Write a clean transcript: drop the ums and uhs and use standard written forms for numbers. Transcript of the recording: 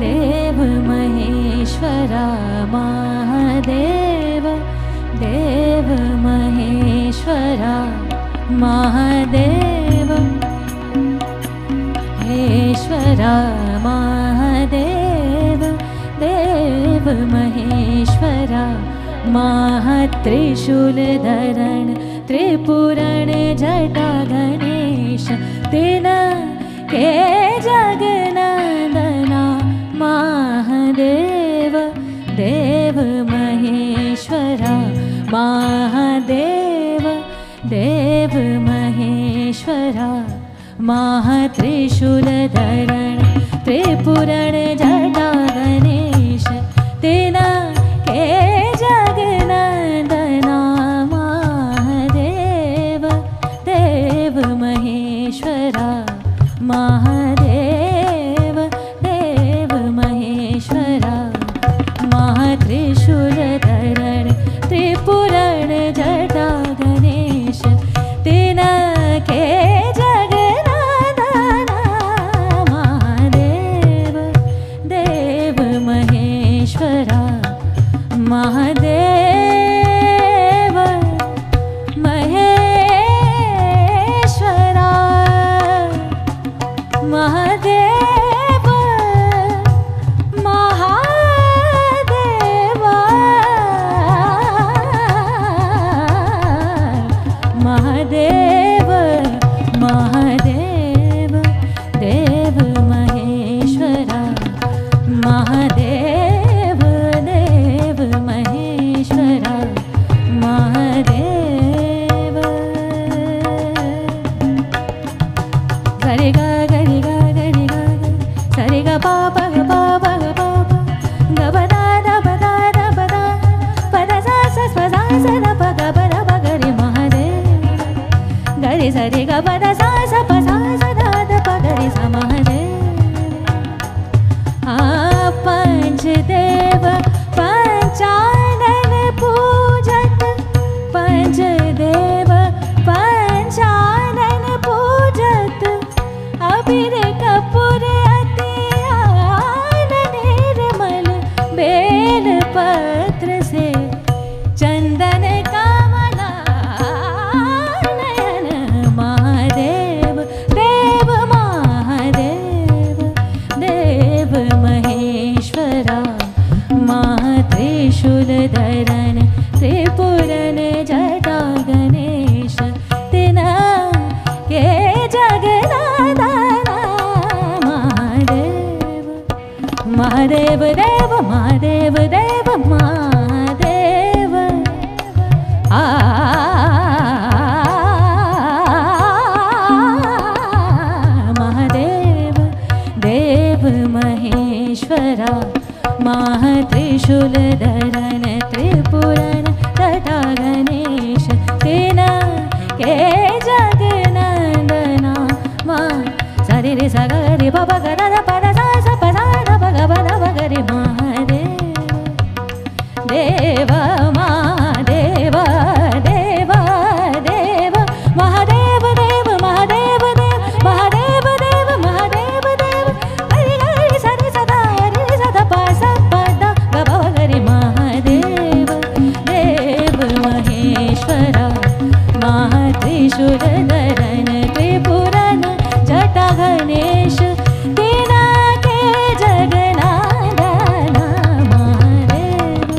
देव महेश्वरा महादेव देव महेश्वरा महादेव महेश्वरा महादेव देव महेश्वरा महात्रिशूलधरण त्रिपुरण जटा गणेश तीन के जगनंदना महादेव देव महेश्वरा महादेव देव महेश्वरा महात्रिशूलधरण त्रिपुरण जटा गणेश तीन के जगनंदना महादेव देव महेश्वरा महादेव देव महेश्वरा महात्रिशूलधरण त्रिपुरण जटा गणेश तीन के जगन्नाथना महादेव देव महेश्वरा महादेव महेश्वरा महादेव महादेव महादेव महादेव देव महेश्वरा महादेव देव महेश्वरा महादेव गरे गा गरे गा गरे गा सरे गा पा पा ग पा पा ग पा पा ग ब दा दा ब दा दा ब दा प दा सा सा प दा सा दा प ग ब दा ब ग रे महादेव गरे सरे ग ब दा सा सा प सा सा दा दा प ग रे सा महादेव पंचदेव पंचानन पूजत पंचदेव पंचानन पूजत अबीर कपूर अति निर्मल बेल पत्र से चंदन कमला नयन महादेव देव महादेव देव महेश्वरा महात्रिशूलधरण त्रिपुरण जटा गणेश तीन के जगन्नाथना महादेव महादेव देव महादेव देव महादेव महादेव देव महेश्वरा महात्रिशूलधरण त्रिपुरण जटा गणेश तीन के जगनंदना सरे रे सा ग रे ब ब ग दा दा प दा सा सा प सा दा प ग ब दा ब ग रे महादेव देव महादेव देव देव महादेव देव महादेव देव महादेव देव महादेव देव हरि हरि सरे सदा हरि सदा प सा प दा ग ब ग रे महादेव देव महेश्वरा महात्रिशूलधरण त्रिपुरण जटा गणेश तीन के जगन्नाथना महादेव